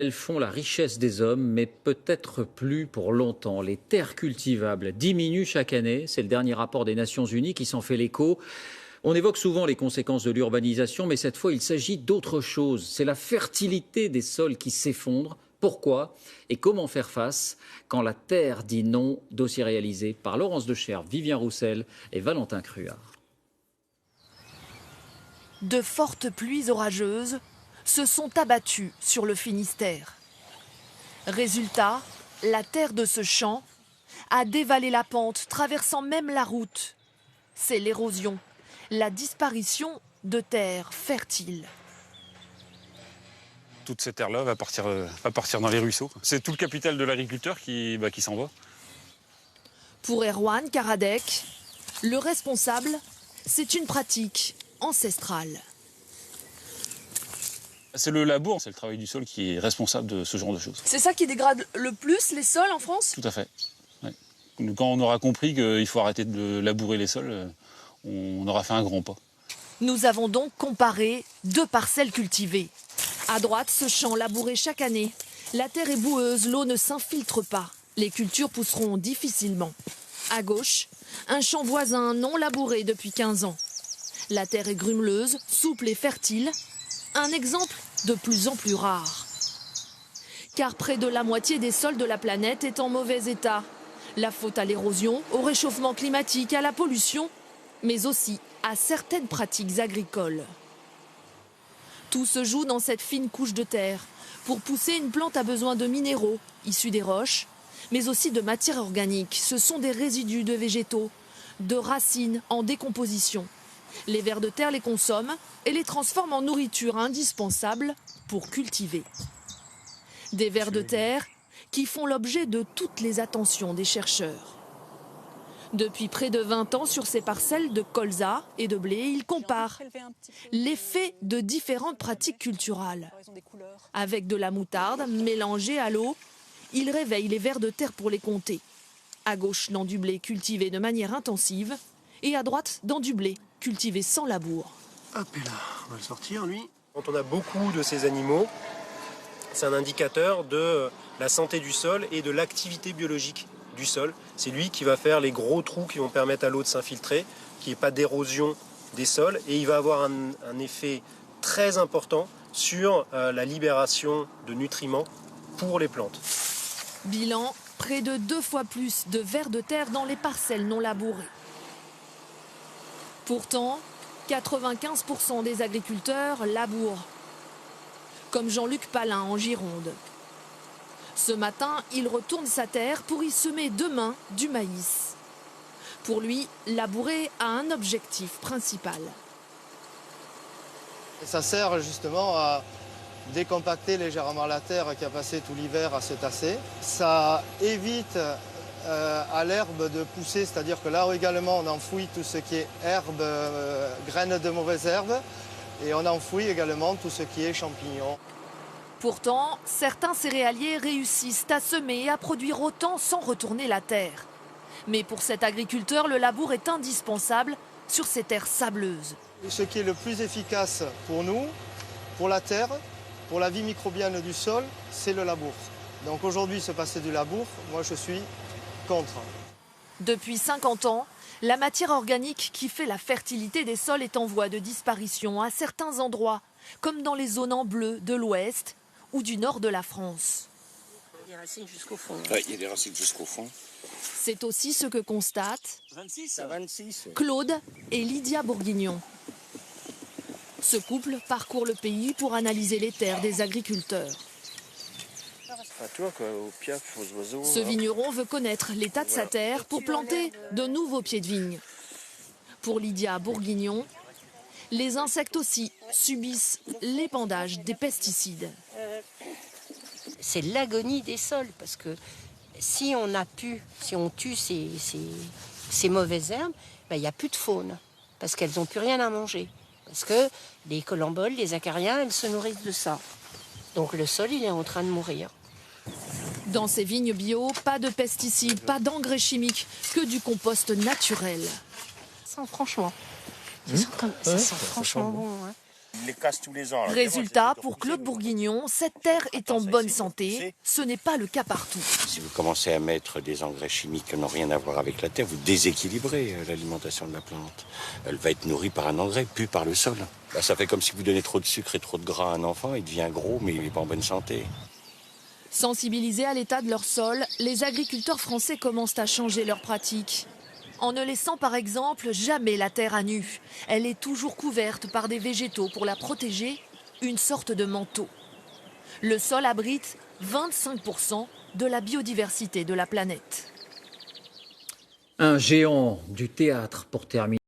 Elles font la richesse des hommes, mais peut-être plus pour longtemps. Les terres cultivables diminuent chaque année. C'est le dernier rapport des Nations Unies qui s'en fait l'écho. On évoque souvent les conséquences de l'urbanisation, mais cette fois, il s'agit d'autre chose. C'est la fertilité des sols qui s'effondre. Pourquoi et comment faire face quand la terre dit non? Dossier réalisé par Laurence Decherve, Vivien Roussel et Valentin Cruard. De fortes pluies orageuses se sont abattues sur le Finistère. Résultat, la terre de ce champ a dévalé la pente, traversant même la route. C'est l'érosion, la disparition de terres fertiles. Toute cette terre-là va partir dans les ruisseaux. C'est tout le capital de l'agriculteur qui s'en va. Pour Erwan Karadec, le responsable, c'est une pratique ancestrale. C'est le labour, c'est le travail du sol qui est responsable de ce genre de choses. C'est ça qui dégrade le plus les sols en France? Tout à fait. Ouais. Quand on aura compris qu'il faut arrêter de labourer les sols, on aura fait un grand pas. Nous avons donc comparé deux parcelles cultivées. À droite, ce champ labouré chaque année. La terre est boueuse, l'eau ne s'infiltre pas. Les cultures pousseront difficilement. À gauche, un champ voisin non labouré depuis 15 ans. La terre est grumeleuse, souple et fertile. Un exemple de plus en plus rare. Car près de la moitié des sols de la planète est en mauvais état. La faute à l'érosion, au réchauffement climatique, à la pollution, mais aussi à certaines pratiques agricoles. Tout se joue dans cette fine couche de terre. Pour pousser, une plante a besoin de minéraux, issus des roches, mais aussi de matières organiques. Ce sont des résidus de végétaux, de racines en décomposition. Les vers de terre les consomment et les transforment en nourriture indispensable pour cultiver. Des vers de terre qui font l'objet de toutes les attentions des chercheurs. Depuis près de 20 ans, sur ces parcelles de colza et de blé, ils comparent l'effet de différentes pratiques culturales. Avec de la moutarde mélangée à l'eau, ils réveillent les vers de terre pour les compter. À gauche, dans du blé cultivé de manière intensive, et à droite, dans du blé cultivé sans labour. Hop, et là, on va le sortir, lui. Quand on a beaucoup de ces animaux, c'est un indicateur de la santé du sol et de l'activité biologique du sol. C'est lui qui va faire les gros trous qui vont permettre à l'eau de s'infiltrer, qu'il n'y ait pas d'érosion des sols. Et il va avoir un effet très important sur la libération de nutriments pour les plantes. Bilan, près de 2 fois plus de vers de terre dans les parcelles non labourées. Pourtant, 95% des agriculteurs labourent. Comme Jean-Luc Palin en Gironde. Ce matin, il retourne sa terre pour y semer demain du maïs. Pour lui, labourer a un objectif principal. Ça sert justement à décompacter légèrement la terre qui a passé tout l'hiver à se tasser. Ça évite à l'herbe de pousser, c'est-à-dire que là également on enfouit tout ce qui est herbe, graines de mauvaises herbes, et on enfouit également tout ce qui est champignons. Pourtant, certains céréaliers réussissent à semer et à produire autant sans retourner la terre. Mais pour cet agriculteur, le labour est indispensable sur ces terres sableuses. Ce qui est le plus efficace pour nous, pour la terre, pour la vie microbienne du sol, c'est le labour. Donc aujourd'hui, se passer du labour, moi je suis contre. Depuis 50 ans, la matière organique qui fait la fertilité des sols est en voie de disparition à certains endroits, comme dans les zones en bleu de l'ouest ou du nord de la France. Il y a des racines jusqu'au fond. Oui, il y a des racines jusqu'au fond. C'est aussi ce que constatent 26. Claude et Lydia Bourguignon. Ce couple parcourt le pays pour analyser les terres des agriculteurs. Ce vigneron veut connaître l'état de sa terre pour planter de nouveaux pieds de vigne. Pour Lydia Bourguignon, les insectes aussi subissent l'épandage des pesticides. C'est l'agonie des sols, parce que si on tue ces mauvaises herbes, ben, il n'y a plus de faune, parce qu'elles n'ont plus rien à manger. Parce que les colamboles, les acariens, elles se nourrissent de ça. Donc le sol, il est en train de mourir. Dans ces vignes bio, pas de pesticides, pas d'engrais chimiques, que du compost naturel. Ça sent franchement. Ça sent franchement bon. Hein. Ils les cassent tous les ans. Alors, Résultat, pour Claude Bourguignon, cette terre est en bonne santé. Ce n'est pas le cas partout. Si vous commencez à mettre des engrais chimiques qui n'ont rien à voir avec la terre, vous déséquilibrez l'alimentation de la plante. Elle va être nourrie par un engrais, puis par le sol. Là, ça fait comme si vous donnez trop de sucre et trop de gras à un enfant, il devient gros, mais il n'est pas en bonne santé. Sensibilisés à l'état de leur sol, les agriculteurs français commencent à changer leurs pratiques. En ne laissant par exemple jamais la terre à nu. Elle est toujours couverte par des végétaux pour la protéger, une sorte de manteau. Le sol abrite 25% de la biodiversité de la planète. Un géant du théâtre pour terminer.